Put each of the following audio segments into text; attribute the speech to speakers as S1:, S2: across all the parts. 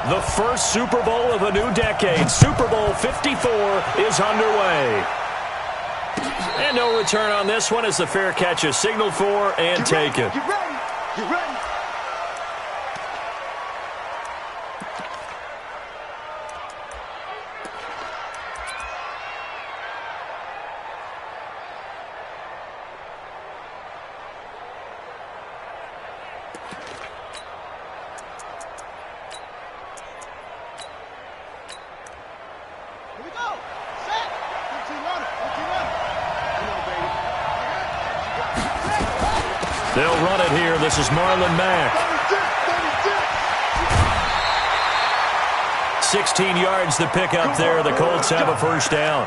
S1: The first Super Bowl of a new decade. Super Bowl 54 is underway. And no return on this one as the fair catch is signaled for and taken.
S2: Get ready. Get ready.
S1: They'll run it here. This is Marlon Mack. 16 yards to pick up there. The Colts have a first down.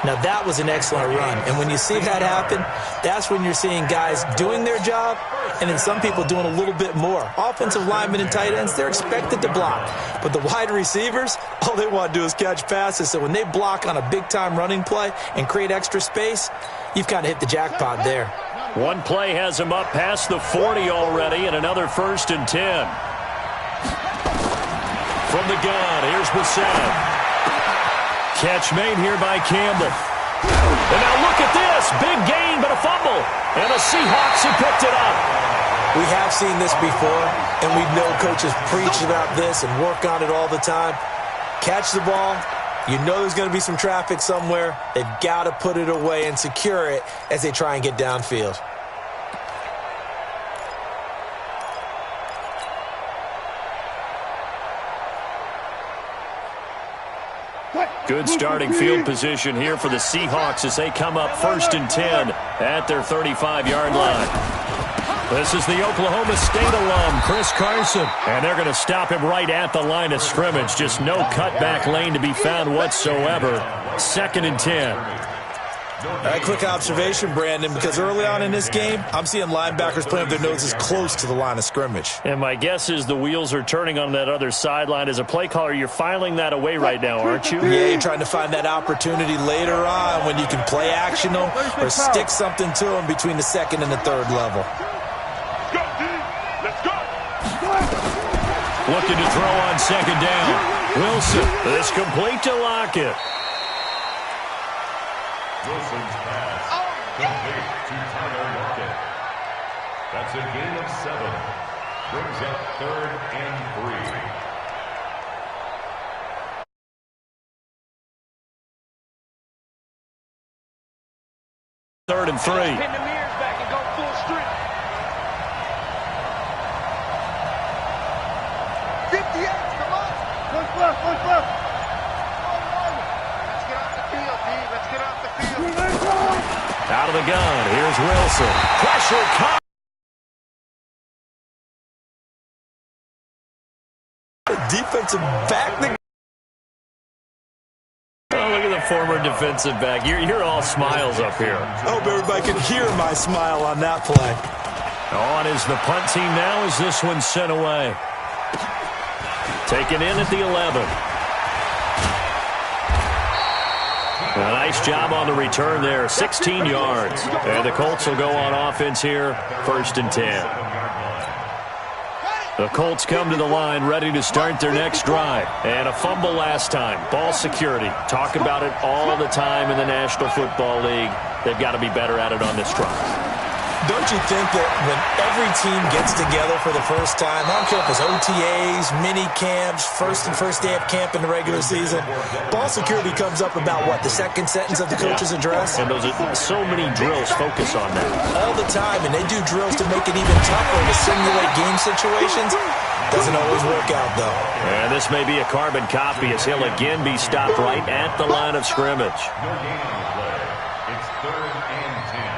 S3: Now, that was an excellent run. And when you see that happen, that's when you're seeing guys doing their job and then some people doing a little bit more. Offensive linemen and tight ends, they're expected to block. But the wide receivers, all they want to do is catch passes. So when they block on a big-time running play and create extra space, you've kind of hit the jackpot there.
S1: One play has him up past the 40 already, and another 1st and 10. From the gun, here's Brissett. Catch made here by Campbell. And now look at this. Big gain, but a fumble. And the Seahawks have picked it up.
S3: We have seen this before, and we know coaches preach about this and work on it all the time. Catch the ball. You know there's going to be some traffic somewhere. They've got to put it away and secure it as they try and get downfield.
S1: Good starting field position here for the Seahawks as they come up 1st and 10 at their 35-yard line. This is the Oklahoma State alum, Chris Carson. And they're going to stop him right at the line of scrimmage. Just no cutback lane to be found whatsoever. 2nd and 10.
S3: A quick observation, Brandon, because early on in this game, I'm seeing linebackers playing with their noses close to the line of scrimmage.
S1: And my guess is the wheels are turning on that other sideline. As a play caller, you're filing that away right now, aren't you?
S3: Yeah, you're trying to find that opportunity later on when you can play action them or stick something to them between the 2nd and the 3rd level.
S1: Looking to throw on 2nd down. Wilson is complete to Lockett.
S4: Wilson's pass complete to Tyler Lockett. That's a gain of 7. Brings up 3rd and 3.
S1: 3rd and 3.
S2: Pin the mirrors back and go full strength. 58, come on. Push left. Let's get off the field, D. Let's get off the field.
S1: Out of the gun. Here's Wilson. Pressure cut.
S3: Defensive back.
S1: Oh, look at the former defensive back. You're all smiles up here.
S3: I hope everybody can hear my smile on that play.
S1: On is the punt team now as this one's sent away. Taken in at the 11. A nice job on the return there. 16 yards. And the Colts will go on offense here. 1st and 10. The Colts come to the line ready to start their next drive. And a fumble last time. Ball security. Talk about it all the time in the National Football League. They've got to be better at it on this drive.
S3: Don't you think that when every team gets together for the first time, I don't care if it's OTAs, mini camps, first day of camp in the regular season, ball security comes up about what, the 2nd sentence of the coach's address?
S1: And those are so many drills focus on that.
S3: All the time, and they do drills to make it even tougher to simulate game situations. Doesn't always work out, though.
S1: And this may be a carbon copy as he'll again be stopped right at the line of scrimmage.
S4: No gain on the play. It's 3rd and 10.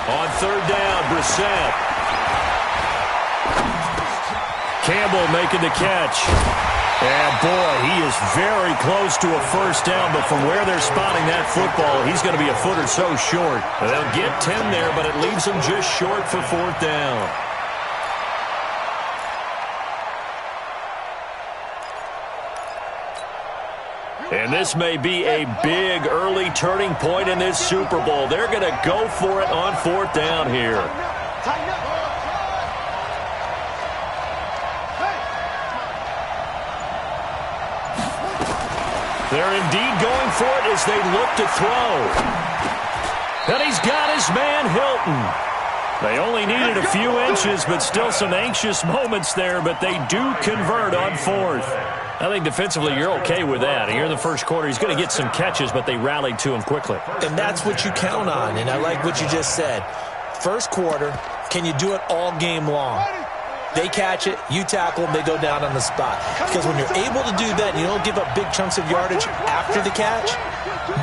S1: On 3rd down, Brissett. Campbell making the catch. And, boy, he is very close to a first down, but from where they're spotting that football, he's going to be a foot or so short. They'll get 10 there, but it leaves them just short for 4th down. And this may be a big early turning point in this Super Bowl. They're going to go for it on 4th down here. They're indeed going for it as they look to throw. And he's got his man Hilton. They only needed a few inches, but still some anxious moments there, but they do convert on 4th. I think defensively you're okay with that. Here in the first quarter, he's going to get some catches, but they rallied to him quickly.
S3: And that's what you count on, and I like what you just said. First quarter, can you do it all game long? They catch it, you tackle them, they go down on the spot. Because when you're able to do that and you don't give up big chunks of yardage after the catch,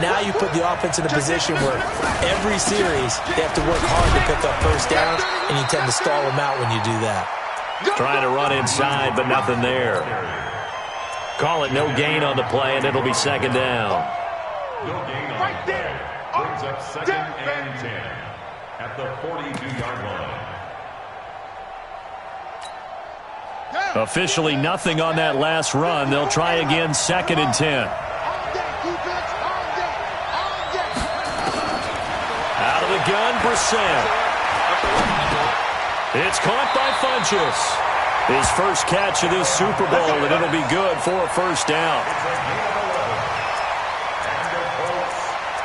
S3: now you put the offense in a position where every series they have to work hard to pick up first downs, and you tend to stall them out when you do that.
S1: Trying to run inside, but nothing there. Call it no gain on the play, and it'll be 2nd down.
S4: No gain on the play. Brings up 2nd and 10 at the 42-yard line.
S1: Officially nothing on that last run. They'll try again 2nd and 10. Out of the gun, Brissett. It's caught by Funchess. His first catch of this Super Bowl, and it'll be good for a 1st down.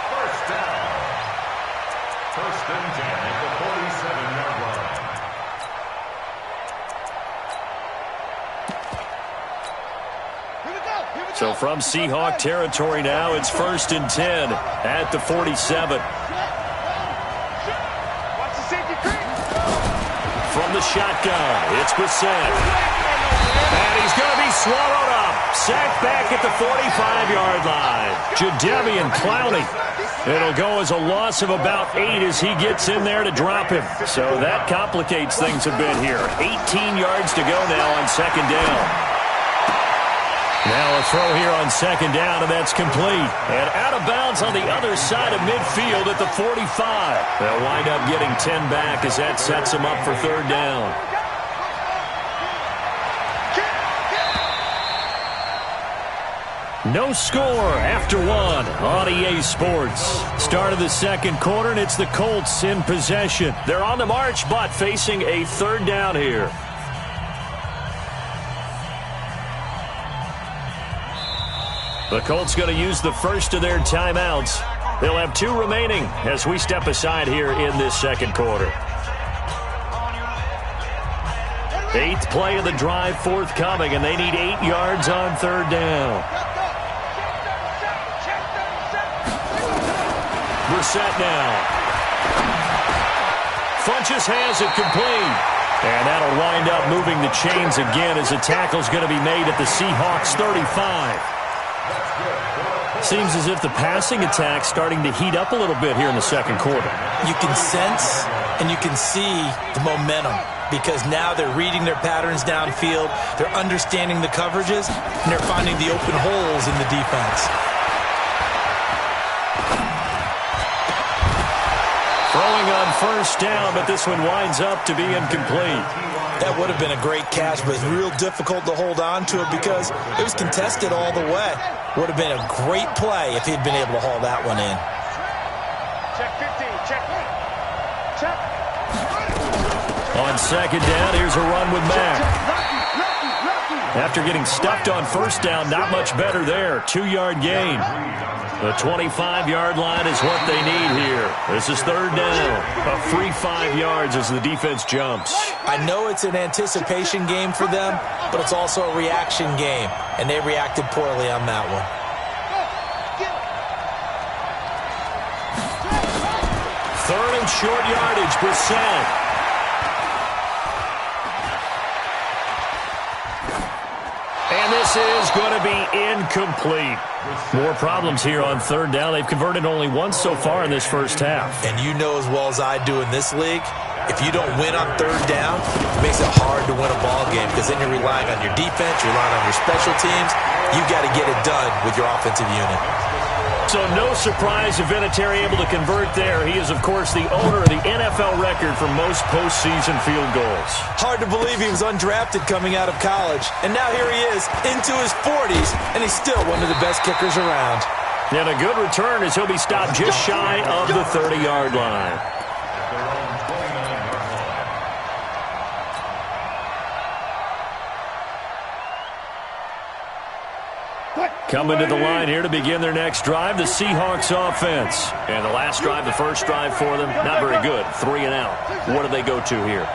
S4: First down. 1st and 10 at the 47-yard line.
S1: So from Seahawk territory now, it's 1st and 10 at the 47. From the shotgun, it's Brissett. And he's going to be swallowed up. Sacked back at the 45-yard line. Jadeveon Clowney. It'll go as a loss of about 8 as he gets in there to drop him. So that complicates things a bit here. 18 yards to go now on 2nd down. Now a throw here on 2nd down, and that's complete. And out of bounds on the other side of midfield at the 45. They'll wind up getting 10 back as that sets them up for 3rd down. No score after 1 on EA Sports. Start of the 2nd quarter, and it's the Colts in possession. They're on the march, but facing a 3rd down here. The Colts going to use the first of their timeouts. They'll have 2 remaining as we step aside here in this 2nd quarter. 8th play of the drive forthcoming, and they need 8 yards on 3rd down. Brissett now. Funchess has it complete. And that'll wind up moving the chains again as a tackle's going to be made at the Seahawks 35. Seems as if the passing attack's starting to heat up a little bit here in the 2nd quarter.
S3: You can sense and you can see the momentum because now they're reading their patterns downfield, they're understanding the coverages, and they're finding the open holes in the defense.
S1: Throwing on 1st down, but this one winds up to be incomplete.
S3: That would have been a great catch, but it's real difficult to hold on to it because it was contested all the way. Would have been a great play if he'd been able to haul that one in.
S2: Check 15, check. Check.
S1: On 2nd down, here's a run with Mack. After getting stuffed on 1st down, not much better there. 2-yard gain. The 25-yard line is what they need here. This is 3rd down. A free 5 yards as the defense jumps.
S3: I know it's an anticipation game for them, but it's also a reaction game, and they reacted poorly on that one.
S1: Third and short yardage, Brissett. And this is going to be incomplete. More problems here on 3rd down. They've converted only once so far in this first half.
S3: And you know as well as I do in this league, if you don't win on 3rd down, it makes it hard to win a ball game because then you're relying on your defense, you're relying on your special teams. You've got to get it done with your offensive unit.
S1: So So no surprise if Vinatieri able to convert there. He is, of course, the owner of the NFL record for most postseason field goals.
S3: Hard to believe he was undrafted coming out of college. And now here he is into his 40s, and he's still one of the best kickers around.
S1: And a good return as he'll be stopped just shy of the 30-yard line. Coming to the line here to begin their next drive, the Seahawks offense. And the last drive, the first drive for them, not very good. 3 and out. What do they go to here?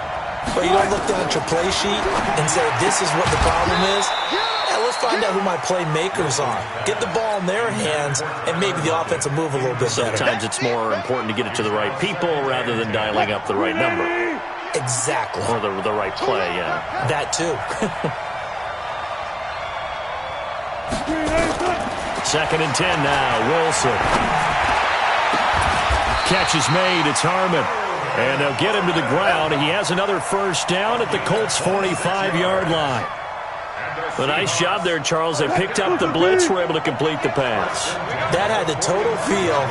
S3: Well, you don't look down at your play sheet and say, this is what the problem is. Yeah, let's find out who my playmakers are. Get the ball in their hands, and maybe the offense will move a little bit better.
S1: Sometimes it's more important to get it to the right people rather than dialing up the right number.
S3: Exactly.
S1: Or the right play, yeah.
S3: That too.
S1: 2nd and 10 now. Wilson. Catch is made. It's Harmon. And they'll get him to the ground. He has another first down at the Colts' 45-yard line. A nice job there, Charles. They picked up the blitz, were able to complete the pass.
S3: That had the total feel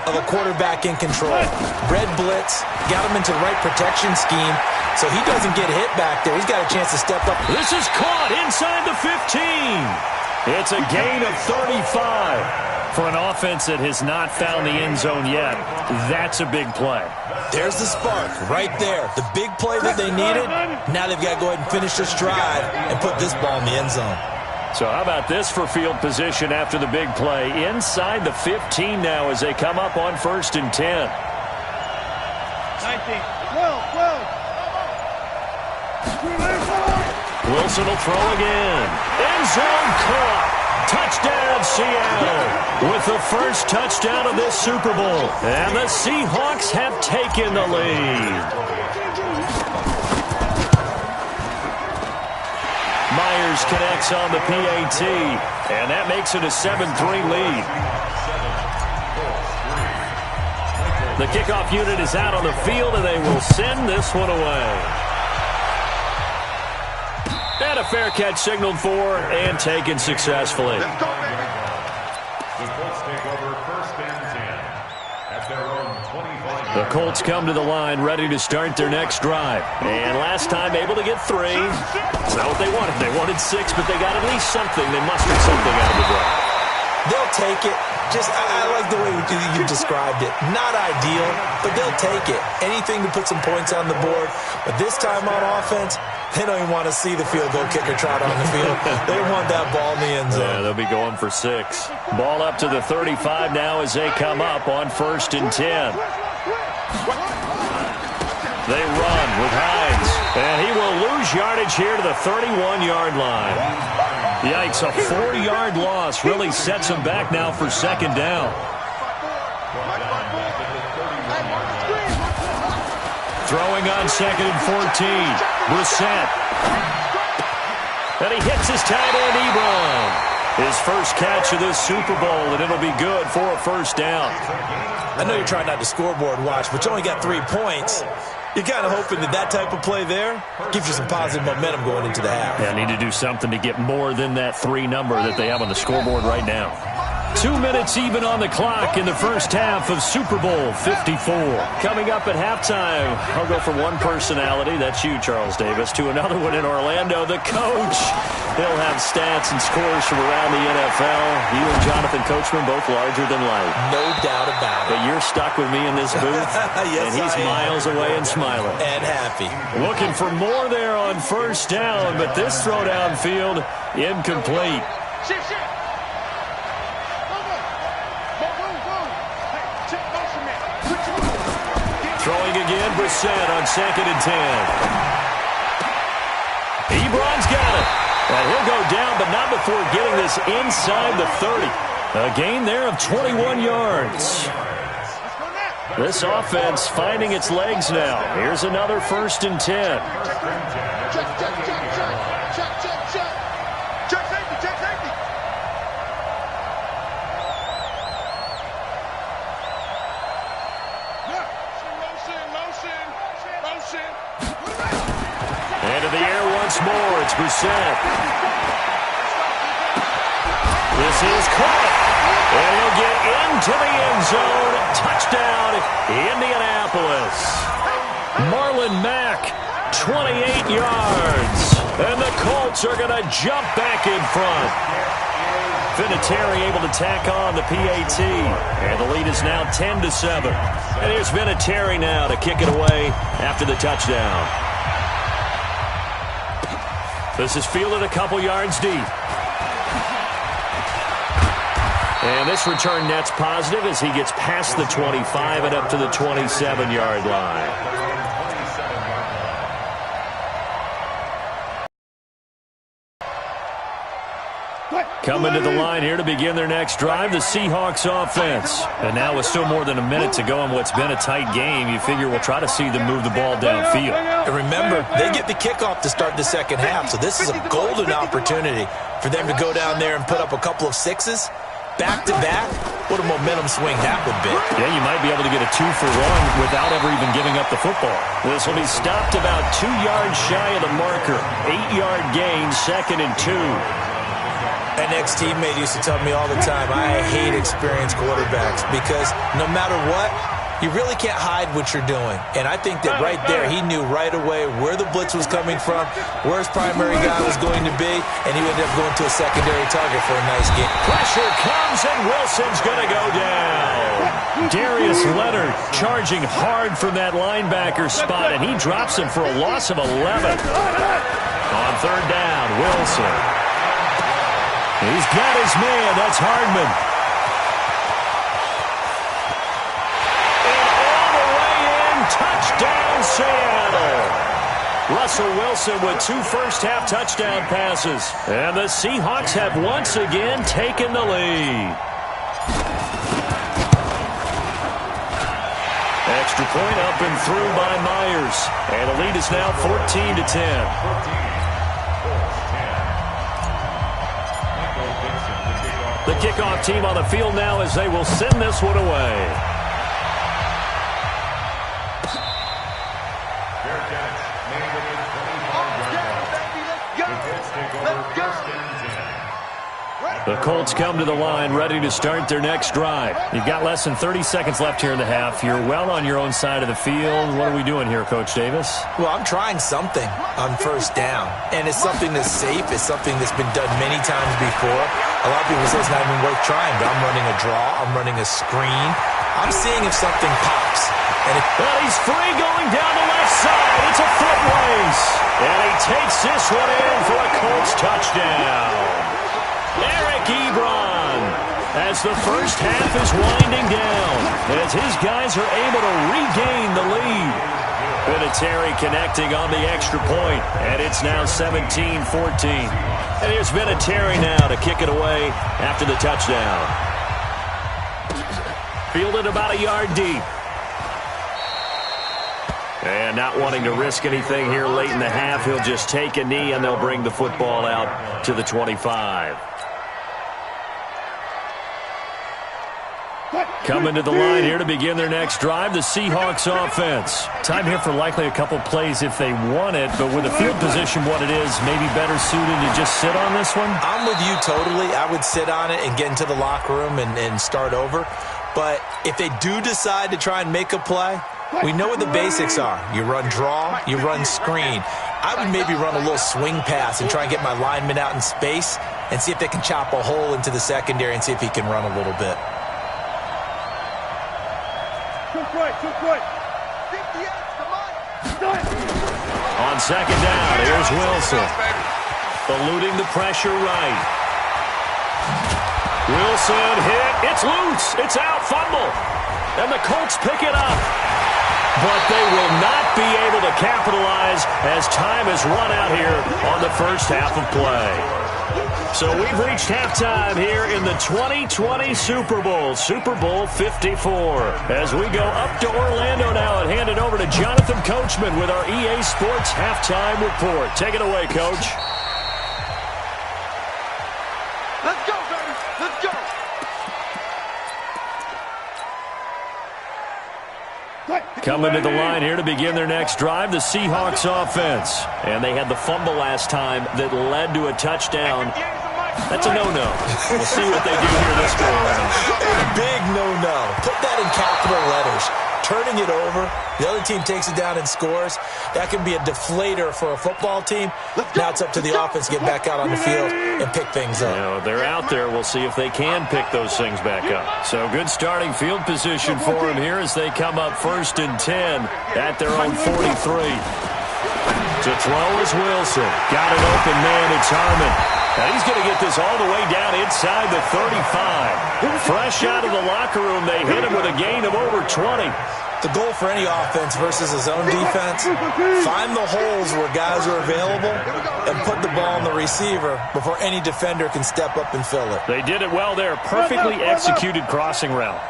S3: of a quarterback in control. Red blitz, got him into the right protection scheme, so he doesn't get hit back there. He's got a chance to step up.
S1: This is caught inside the 15. It's a gain of 35. For an offense that has not found the end zone yet, that's a big play.
S3: There's the spark right there. The big play that they needed. Now they've got to go ahead and finish this drive and put this ball in the end zone.
S1: So how about this for field position after the big play? Inside the 15 now as they come up on 1st and 10.
S2: 19, 12, 12.
S1: Wilson will throw again. End zone caught. Touchdown, Seattle, with the first touchdown of this Super Bowl. And the Seahawks have taken the lead. Myers connects on the PAT, and that makes it a 7-3 lead. The kickoff unit is out on the field, and they will send this one away. And a fair catch signaled for and taken successfully.
S4: The Colts take over 1st and 10 at their own 25.
S1: The Colts come to the line ready to start their next drive. And last time able to get 3. It's not what they wanted. They wanted 6, but they got at least something. They mustered something out of the drive.
S3: They'll take it. I like the way you described it. Not ideal, but they'll take it. Anything to put some points on the board. But this time on offense, they don't even want to see the field goal kicker trot on the field. They want that ball in the end zone.
S1: Yeah, they'll be going for 6. Ball up to the 35 now as they come up on 1st and 10. They run with Hines, and he will lose yardage here to the 31-yard line. Yikes, a 4-yard loss really sets him back now for 2nd down. Throwing on 2nd and 14. Brissett. And he hits his tight end, Ebron. His first catch of this Super Bowl, and it'll be good for a first down.
S3: I know you're trying not to scoreboard watch, but you only got 3 points. You're kind of hoping that type of play there gives you some positive momentum going into the half.
S1: Yeah, need to do something to get more than that 3 number that they have on the scoreboard right now. 2 minutes even on the clock in the first half of Super Bowl 54. Coming up at halftime, I'll go from one personality, that's you, Charles Davis, to another one in Orlando, the coach. He'll have stats and scores from around the NFL. You and Jonathan Coachman both larger than life.
S3: No doubt about it.
S1: But you're stuck with me in this booth,
S3: yes,
S1: and he's miles away and smiling.
S3: And happy.
S1: Looking for more there on first down, but this throw downfield, incomplete. Throwing again, Brissett on 2nd and 10. Ebron's got it. And he'll go down, but not before getting this inside the 30. A gain there of 21 yards. This offense finding its legs now. Here's another 1st and 10. Into the air once more. It's Brissett. This is caught. And he'll get into the end zone. Touchdown, Indianapolis. Marlon Mack, 28 yards. And the Colts are going to jump back in front. Vinatieri able to tack on the PAT. And the lead is now 10-7. And here's Vinatieri now to kick it away after the touchdown. This is fielded a couple yards deep. And this return net's positive as he gets past the 25 and up to the 27-yard line. Coming to the line here to begin their next drive, the Seahawks offense. And now with still more than a minute to go in what's been a tight game, you figure we'll try to see them move the ball downfield.
S3: And remember, they get the kickoff to start the second half, so this is a golden opportunity for them to go down there and put up a couple of sixes back-to-back. What a momentum swing that would be.
S1: Yeah, you might be able to get a 2-for-1 without ever even giving up the football. This will be stopped about 2 yards shy of the marker. 8-yard gain, 2nd and 2.
S3: An ex-teammate used to tell me all the time, I hate experienced quarterbacks because no matter what, you really can't hide what you're doing. And I think that right there, he knew right away where the blitz was coming from, where his primary guy was going to be, and he ended up going to a secondary target for a nice game.
S1: Pressure comes, and Wilson's going to go down. Darius Leonard charging hard from that linebacker spot, and he drops him for a loss of 11. On 3rd down, Wilson. He's got his man. That's Hardman. And all the way in, touchdown Seattle. Russell Wilson with 2 first-half touchdown passes. And the Seahawks have once again taken the lead. Extra point up and through by Myers. And the lead is now 14-10. The kickoff team on the field now as they will send this one away. The Colts come to the line ready to start their next drive. You've got less than 30 seconds left here in the half. You're well on your own side of the field. What are we doing here, Coach Davis?
S3: Well, I'm trying something on 1st down, and it's something that's safe. It's something that's been done many times before. A lot of people say it's not even worth trying, but I'm running a draw. I'm running a screen. I'm seeing if something pops.
S1: Well, he's free going down the left side. It's a foot race. And he takes this one in for a Colts touchdown. Eric Ebron, as the first half is winding down, as his guys are able to regain the lead. Vinatieri connecting on the extra point, and it's now 17-14. And here's Vinatieri now to kick it away after the touchdown. Fielded about a yard deep. And not wanting to risk anything here late in the half, he'll just take a knee, and they'll bring the football out to the 25. Coming to the line here to begin their next drive, the Seahawks offense. Time here for likely a couple plays if they want it, but with the field position what it is, maybe better suited to just sit on this one?
S3: I'm with you totally. I would sit on it and get into the locker room and start over. But if they do decide to try and make a play, we know what the basics are. You run draw, you run screen. I would maybe run a little swing pass and try and get my lineman out in space and see if they can chop a hole into the secondary and see if he can run a little bit.
S1: On 2nd down, here's Wilson. Eluding the pressure right. Wilson hit. It's loose. It's out. Fumble. And the Colts pick it up. But they will not be able to capitalize as time has run out here on the first half of play. So we've reached halftime here in the 2020 Super Bowl, Super Bowl 54. As we go up to Orlando now and hand it over to Jonathan Coachman with our EA Sports Halftime Report. Take it away, Coach.
S2: Let's go, baby. Let's go.
S1: Coming to the line here to begin their next drive, the Seahawks offense. And they had the fumble last time that led to a touchdown That's a no-no. We'll see what they do here this go around.
S3: A big no-no. Put that in capital letters. Turning it over, the other team takes it down and scores. That can be a deflator for a football team. Now it's up to the offense to get back out on the field and pick things up.
S1: You know, they're out there. We'll see if they can pick those things back up. So good starting field position for them here as they come up 1st and 10 at their own 43. To throw is Wilson. Got an open man. It's Harmon. And he's going to get this all the way down inside the 35. Fresh out of the locker room, they hit him with a gain of over 20.
S3: The goal for any offense versus his own defense, find the holes where guys are available and put the ball on the receiver before any defender can step up and fill it.
S1: They did it well there. Perfectly executed crossing route.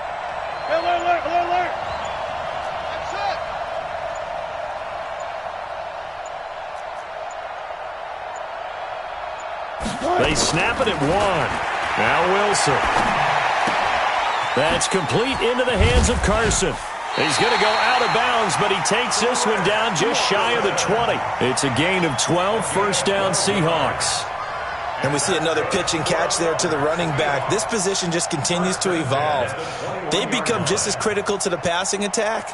S2: Alert.
S1: They snap it at 1. Now Wilson. That's complete into the hands of Carson. He's going to go out of bounds, but he takes this one down just shy of the 20. It's a gain of 12, 1st down Seahawks.
S3: And we see another pitch and catch there to the running back. This position just continues to evolve. They become just as critical to the passing attack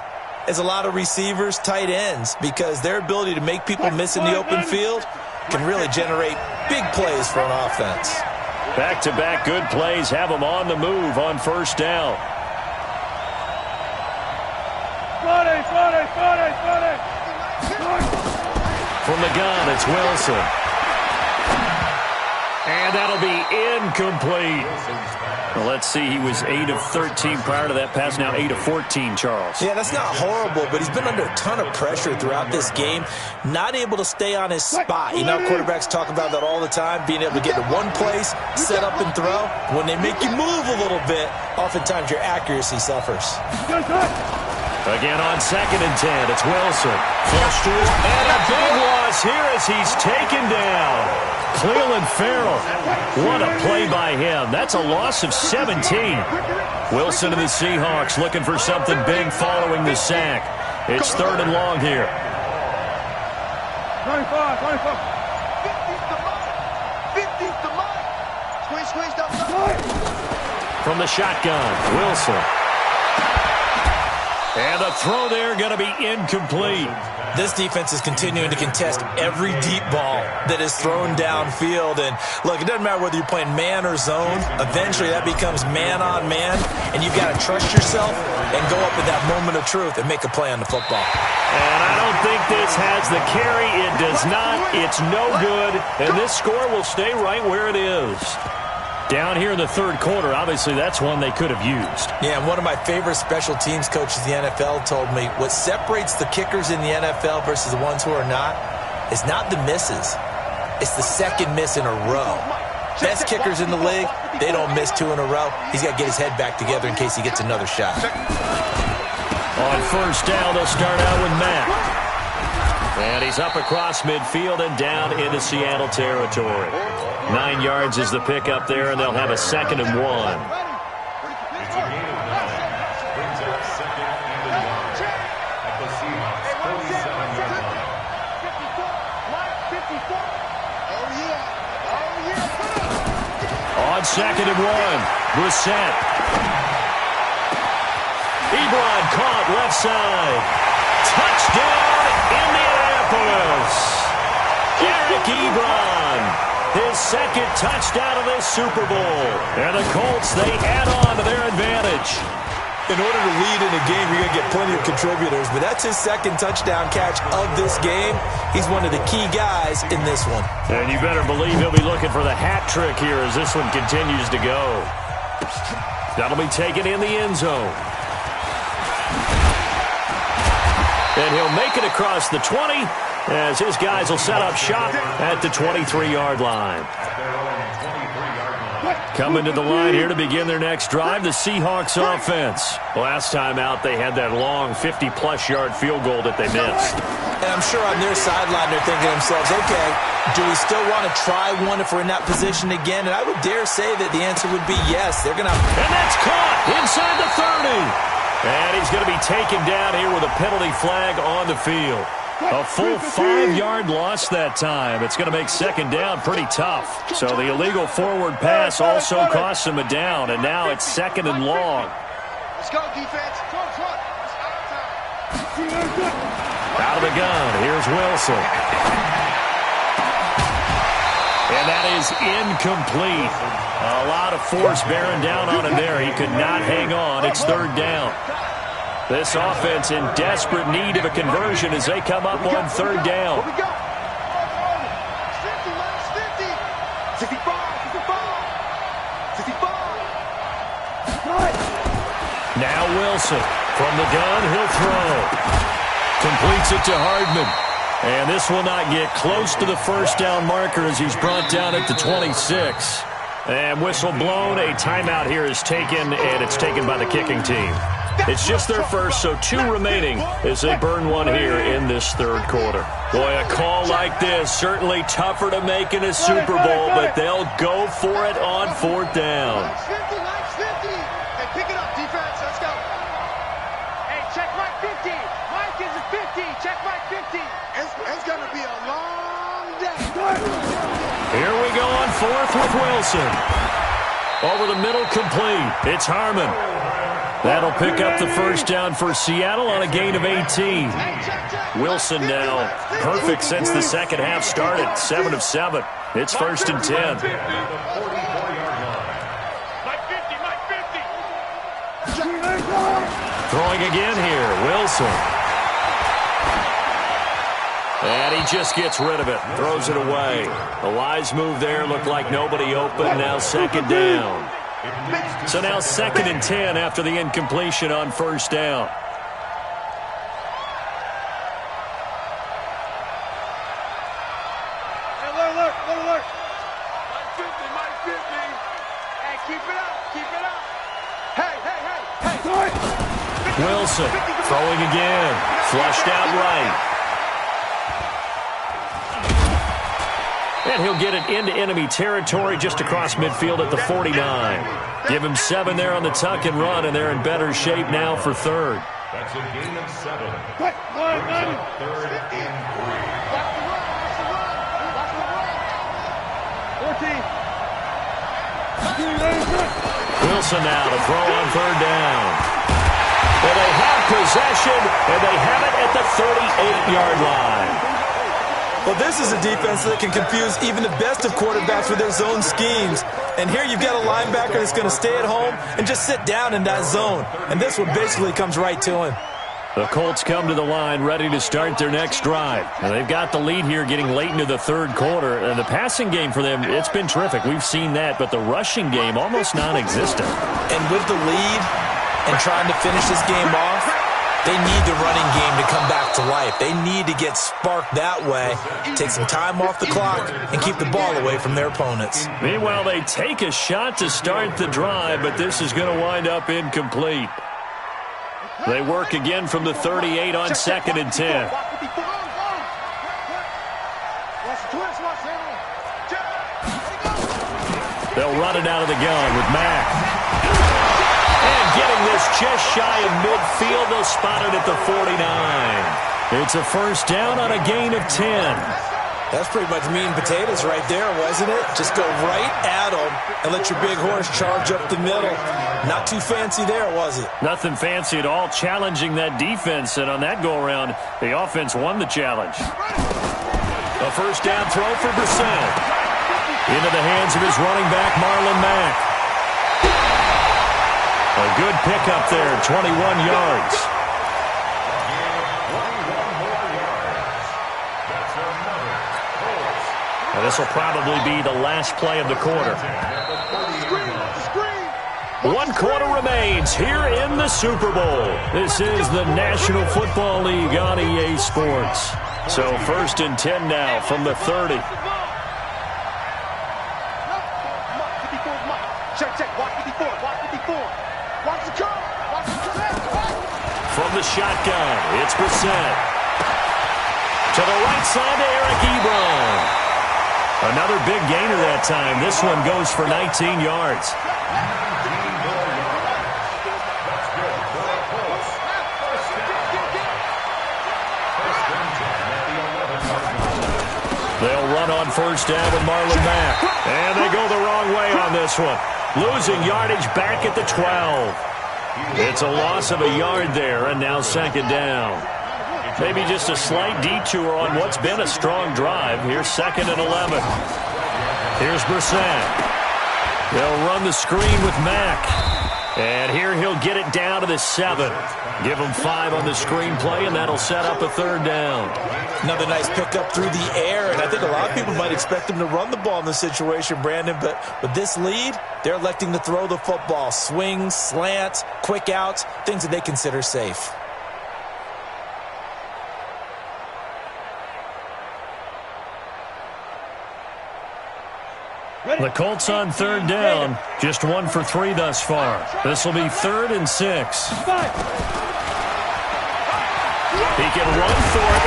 S3: as a lot of receivers, tight ends, because their ability to make people miss in the open field can really generate big plays for an offense.
S1: Back-to-back good plays have them on the move on 1st down. From the gun, it's Wilson. And that'll be incomplete. Well, let's see, he was 8 of 13 prior to that pass, now 8 of 14, Charles.
S3: Yeah, that's not horrible, but he's been under a ton of pressure throughout this game, not able to stay on his spot. You know, quarterbacks talk about that all the time, being able to get to one place, set up and throw. When they make you move a little bit, oftentimes your accuracy suffers.
S1: Again on 2nd and 10, it's Wilson. Flush through, and a big loss here as he's taken down. Cleveland Farrell, what a play by him. That's a loss of 17. Wilson and the Seahawks looking for something big following the sack. It's 3rd and long here.
S2: 25. 50's the mark. Squeeze down.
S1: From the shotgun, Wilson. And the throw there going to be incomplete.
S3: This defense is continuing to contest every deep ball that is thrown downfield. And, look, it doesn't matter whether you're playing man or zone. Eventually that becomes man-on-man, and you've got to trust yourself and go up at that moment of truth and make a play on the football.
S1: And I don't think this has the carry. It does not. It's no good. And this score will stay right where it is. Down here in the 3rd quarter, obviously that's one they could have used.
S3: Yeah, and one of my favorite special teams coaches in the NFL told me what separates the kickers in the NFL versus the ones who are not is not the misses. It's the 2nd miss in a row. Best kickers in the league, they don't miss 2 in a row. He's got to get his head back together in case he gets another shot.
S1: On 1st down, they'll start out with Mack. And he's up across midfield and down into Seattle territory. 9 yards is the pickup there, and they'll have a 2nd and 1.
S4: It's a gain of 9. Brings up 2nd and 1 at the Seahawks 47-yard line.
S2: 54. Oh, yeah.
S1: On 2nd and 1, Brissett. Ebron caught left side. Touchdown, Indianapolis. Eric Ebron, his 2nd touchdown of this Super Bowl. And the Colts, they add on to their advantage.
S3: In order to lead in a game, you're going to get plenty of contributors, but that's his 2nd touchdown catch of this game. He's one of the key guys in this one.
S1: And you better believe he'll be looking for the hat trick here as this one continues to go. That'll be taken in the end zone. And he'll make it across the 20 as his guys will set up shop at the 23-yard line. Coming to the line here to begin their next drive, the Seahawks offense. Last time out, they had that long 50-plus yard field goal that they missed.
S3: And I'm sure on their sideline they're thinking to themselves, okay, do we still want to try one if we're in that position again? And I would dare say that the answer would be yes. They're going to...
S1: And that's caught inside the 30. And he's going to be taken down here with a penalty flag on the field. A full 5-yard loss that time. It's going to make second down pretty tough. So the illegal forward pass also costs him a down, and now it's second and long.
S2: Let's go, defense.
S1: Out of the gun, here's Wilson. And that is incomplete. A lot of force bearing down on him there. He could not hang on. It's third down. This offense in desperate need of a conversion as they come up on third down.
S2: 50, 55, 55.
S1: Now Wilson. From the gun, he'll throw. Completes it to Hardman. And this will not get close to the first down marker as he's brought down at the 26. And whistle blown. A timeout here is taken, and it's taken by the kicking team. It's just their first, so 2 remaining as they burn one here in this third quarter. Boy, a call like this, certainly tougher to make in a Super Bowl, but they'll go for it on fourth down.
S2: 50, 50. Hey, pick it up, defense. Let's go. Hey, check Mike 50. Mike is a 50. Check Mike 50. It's going to be a long day.
S1: Here we go on fourth with Wilson. Over the middle, complete. It's Harmon. That'll pick up the first down for Seattle on a gain of 18. Wilson now perfect since the second half started. 7 of 7. It's first and 10. Throwing again here, Wilson. And he just gets rid of it, throws it away. A wise move there, looked like nobody open, now second down. So now second and 10 after the incompletion on first down.
S2: Hey, look. Mike 50. Hey, keep it up. Hey.
S1: Wilson throwing again, flushed out right. And he'll get it into enemy territory just across midfield at the 49. Give him 7 there on the tuck and run, and they're in better shape now for third.
S4: That's a gain of 7.
S2: Quick,
S4: Third and 3.
S1: Wilson now to throw on third down. Well, they have possession, and they have it at the 38-yard line.
S3: Well, this is a defense that can confuse even the best of quarterbacks with their zone schemes. And here you've got a linebacker that's going to stay at home and just sit down in that zone. And this one basically comes right to him.
S1: The Colts come to the line ready to start their next drive. And they've got the lead here getting late into the third quarter. And the passing game for them, it's been terrific. We've seen that. But the rushing game, almost non-existent.
S3: And with the lead and trying to finish this game off, they need the running game to come back to life. They need to get sparked that way, take some time off the clock, and keep the ball away from their opponents.
S1: Meanwhile, they take a shot to start the drive, but this is going to wind up incomplete. They work again from the 38 on second and 10. They'll run it out of the gun with Mack. And getting this just shy of midfield, they'll spot it at the 49. It's a first down on a gain of 10.
S3: That's pretty much meat and potatoes right there, wasn't it? Just go right at them and let your big horse charge up the middle. Not too fancy there, was it?
S1: Nothing fancy at all, challenging that defense. And on that go-around, the offense won the challenge. A first down throw for Brissett. Into the hands of his running back, Marlon Mack. A good pickup there, 21 yards. And this will probably be the last play of the quarter. 1 quarter remains here in the Super Bowl. This is the National Football League on EA Sports. So first and 10 now from the 30. From the shotgun, it's Brissett. To the right side to Eric Ebron. Another big gainer that time. This one goes for 19 yards. down on first down with Marlon Mack. And they go the wrong way on this one. Losing yardage back at the 12. It's a loss of a yard there, and now second down. Maybe just a slight detour on what's been a strong drive. Here's 2nd and 11. Here's Brissett. They'll run the screen with Mack. And here he'll get it down to the 7. Give him 5 on the screen play, and that'll set up a 3rd down.
S3: Another nice pickup through the air, and I think a lot of people might expect him to run the ball in this situation, Brandon, but with this lead, they're electing to throw the football. Swings, slants, quick outs, things that they consider safe.
S1: The Colts on 3rd down, just 1 for 3 thus far. This will be 3rd and 6. He can run for it,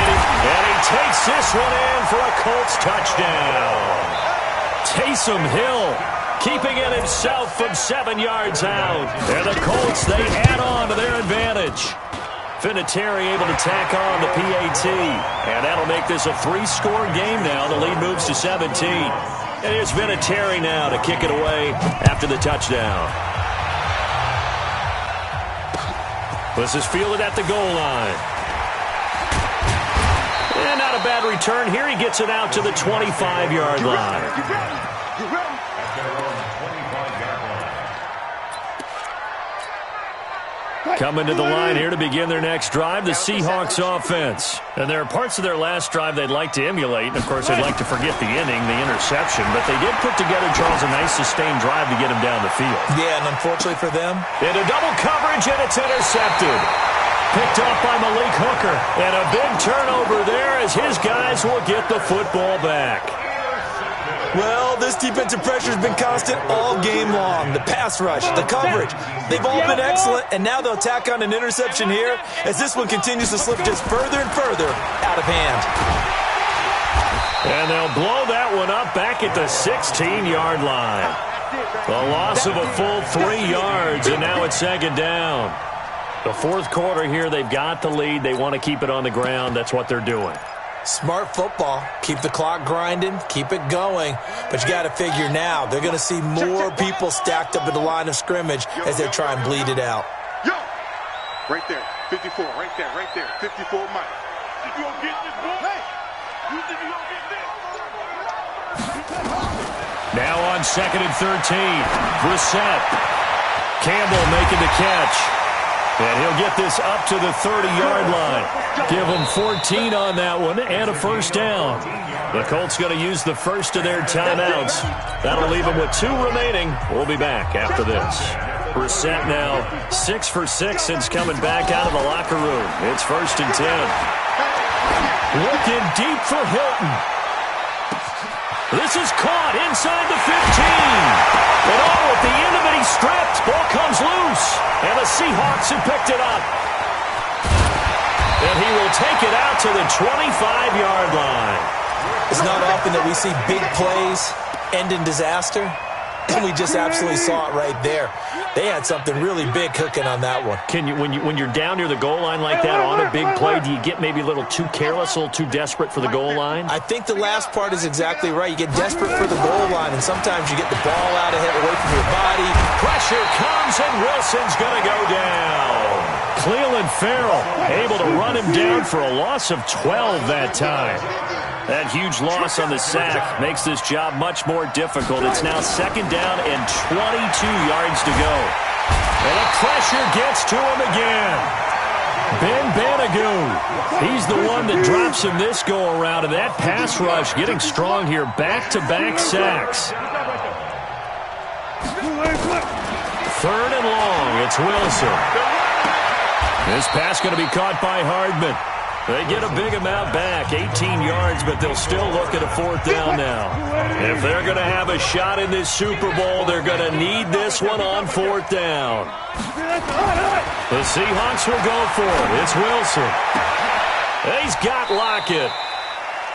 S1: and he takes this one in for a Colts touchdown. Taysom Hill keeping it himself from 7 yards out. And the Colts, they add on to their advantage. Vinatieri able to tack on the PAT, and that'll make this a 3-score game now. The lead moves to 17. And here's Vinatieri now to kick it away after the touchdown. This is fielded at the goal line. And not a bad return here. He gets it out to the 25-yard line. Coming to the line here to begin their next drive, the Seahawks offense. And there are parts of their last drive they'd like to emulate. And, of course, they'd like to forget the inning, the interception. But they did put together, Charles, a nice sustained drive to get him down the field.
S3: Yeah, and unfortunately for them,
S1: into double coverage, and it's intercepted. Picked up by Malik Hooker. And a big turnover there as his guys will get the football back.
S3: well, this defensive pressure has been constant all game long. The pass rush, the coverage, they've all been excellent, and now they'll tack on an interception here as this one continues to slip just further and further out of hand.
S1: And they'll blow that one up back at the 16-yard line. The loss of a full 3 yards, and now it's second down. The fourth quarter here, they've got the lead. They want to keep it on the ground. That's what they're doing.
S3: Smart football. Keep the clock grinding. Keep it going. But you got to figure now, they're going to see more people stacked up at the line of scrimmage as they try and bleed it out.
S2: Yo! Right there. 54. Right there. Right there. 54 Mike. You gonna get this ball? Hey! You think you gonna get this?
S1: Now on 2nd and 13. Brissett. Campbell making the catch. And he'll get this up to the 30-yard line. Give them 14 on that one and a first down. The Colts going to use the first of their timeouts. That'll leave them with 2 remaining. We'll be back after this. Brissett now 6 for 6 since coming back out of the locker room. It's 1st and 10. Looking deep for Hilton. This is caught inside the 15. And at the end of it, he's stripped. Ball comes loose. And the Seahawks have picked it up. And he will take it out to the 25-yard line.
S3: It's not often that we see big plays end in disaster. And we just absolutely saw it right there. They had something really big cooking on that one.
S1: When you're down near the goal line like that on a big play, do you get maybe a little too careless, a little too desperate for the goal line?
S3: I think the last part is exactly right. You get desperate for the goal line, and sometimes you get the ball out of it, away from your body.
S1: Pressure comes, and Wilson's going to go down. Cleveland Farrell able to run him down for a loss of 12 that time. That huge loss on the sack makes this job much more difficult. It's now second down and 22 yards to go. And the pressure gets to him again. Ben Banagoo, he's the one that drops him this go-around. And that pass rush getting strong here. Back-to-back sacks. 3rd and long. It's Wilson. This pass going to be caught by Hardman. They get a big amount back, 18 yards, but they'll still look at a 4th down now. If they're going to have a shot in this Super Bowl, they're going to need this one on 4th down. The Seahawks will go for it. It's Wilson. He's got Lockett.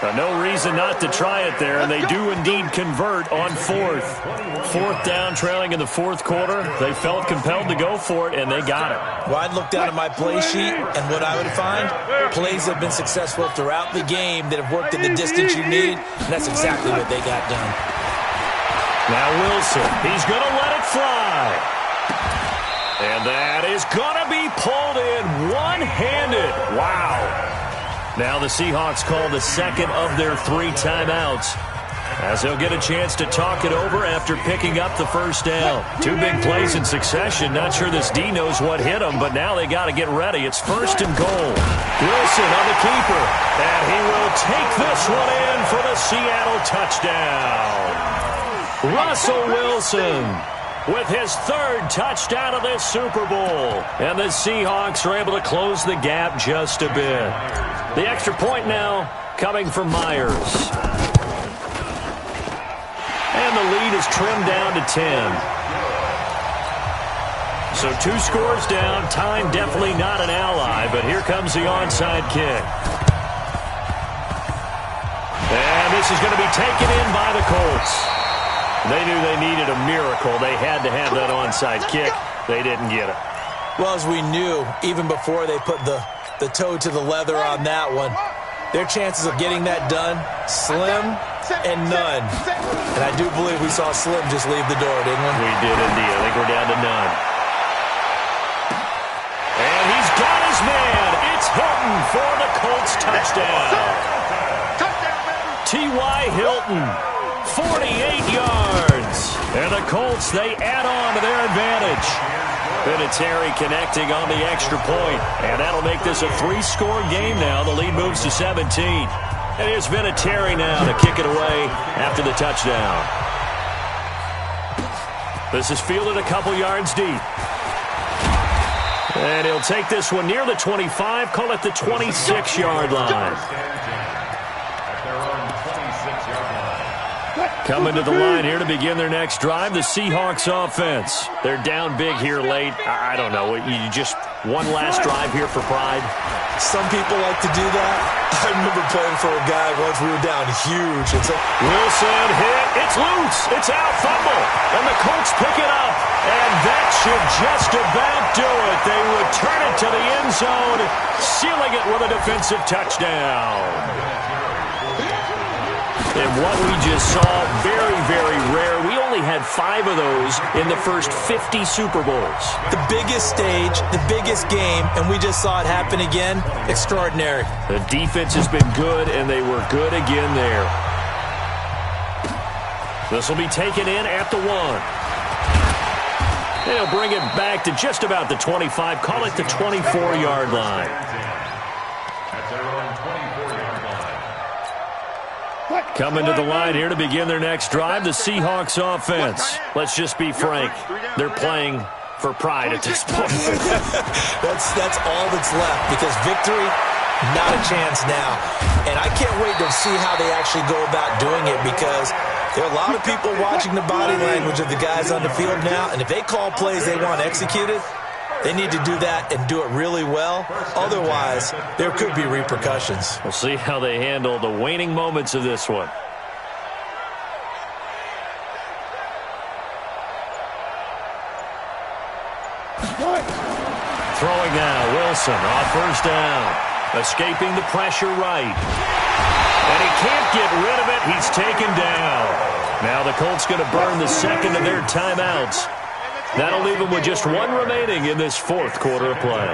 S1: No reason not to try it there, and they do indeed convert on fourth. Fourth down, trailing in the fourth quarter. They felt compelled to go for it, and they got it.
S3: Well, I'd look down at my play sheet, and what I would find, plays have been successful throughout the game that have worked in the distance you need, and that's exactly what they got done.
S1: Now Wilson, he's going to let it fly. And that is going to be pulled in one-handed. Wow. Now the Seahawks call the second of their 3 timeouts, as they'll get a chance to talk it over after picking up the first down. 2 big plays in succession. Not sure this D knows what hit them, but now they got to get ready. It's first and goal. Wilson on the keeper, and he will take this one in for the Seattle touchdown. Russell Wilson with his 3rd touchdown of this Super Bowl. And the Seahawks are able to close the gap just a bit. The extra point now coming from Myers. And the lead is trimmed down to 10. So 2 scores down. Time definitely not an ally, but here comes the onside kick. And this is going to be taken in by the Colts. They knew they needed a miracle. They had to have that onside kick. They didn't get it.
S3: Well, as we knew, even before they put the toe to the leather on that one, their chances of getting that done, slim and none. And I do believe we saw Slim just leave the door, didn't we?
S1: We did indeed. I think we're down to none. And he's got his man. It's Hilton for the Colts touchdown. T.Y. Hilton. 48 yards. And the Colts, they add on to their advantage. Vinatieri connecting on the extra point. And that'll make this a 3-score game now. The lead moves to 17. And here's Vinatieri now to kick it away after the touchdown. This is fielded a couple yards deep. And he'll take this one near the 25, call it the 26-yard line. Coming to the line here to begin their next drive, the Seahawks offense. They're down big here late. I don't know. You just one last drive here for pride.
S3: Some people like to do that. I remember playing for a guy once we were down huge. It's like
S1: Wilson hit. It's loose. It's out. Fumble. And the Colts pick it up. And that should just about do it. They return it to the end zone, sealing it with a defensive touchdown. And what we just saw, very, very rare. We only had 5 of those in the first 50 Super Bowls.
S3: The biggest stage, the biggest game, and we just saw it happen again. Extraordinary.
S1: The defense has been good, and they were good again there. This will be taken in at the 1. They'll bring it back to just about the 25. Call it the 24-yard line. Coming to the line here to begin their next drive, the Seahawks offense. Let's just be frank. They're playing for pride at this point.
S3: That's all that's left, because victory, not a chance now. And I can't wait to see how they actually go about doing it, because there are a lot of people watching the body language of the guys on the field now, and if they call plays they want executed, they need to do that and do it really well. Otherwise, there could be repercussions.
S1: We'll see how they handle the waning moments of this one. Throwing now, Wilson on first down. Escaping the pressure right. And he can't get rid of it. He's taken down. Now the Colts going to burn the second of their timeouts. That'll leave them with just 1 remaining in this 4th quarter of play.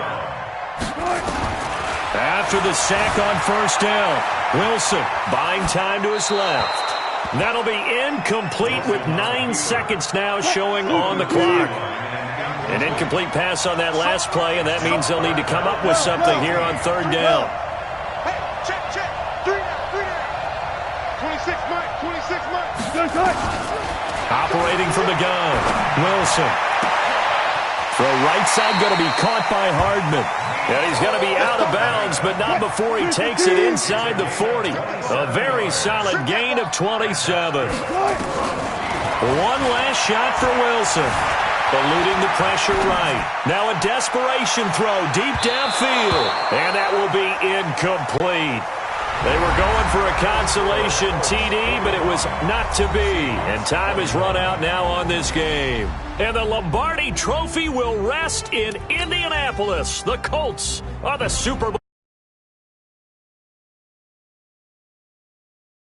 S1: After the sack on first down, Wilson buying time to his left. That'll be incomplete with 9 seconds now showing on the clock. An incomplete pass on that last play, and that means they'll need to come up with something here on 3rd down.
S2: Hey, check. 3 down. 26 Mike.
S1: Operating from the gun, Wilson. Throw right side going to be caught by Hardman. And he's going to be out of bounds, but not before he takes it inside the 40. A very solid gain of 27. One last shot for Wilson. Eluding the pressure right. Now a desperation throw deep downfield. And that will be incomplete. They were going for a consolation TD, but it was not to be. And time is run out now on this game. And the Lombardi Trophy will rest in Indianapolis. The Colts are the Super Bowl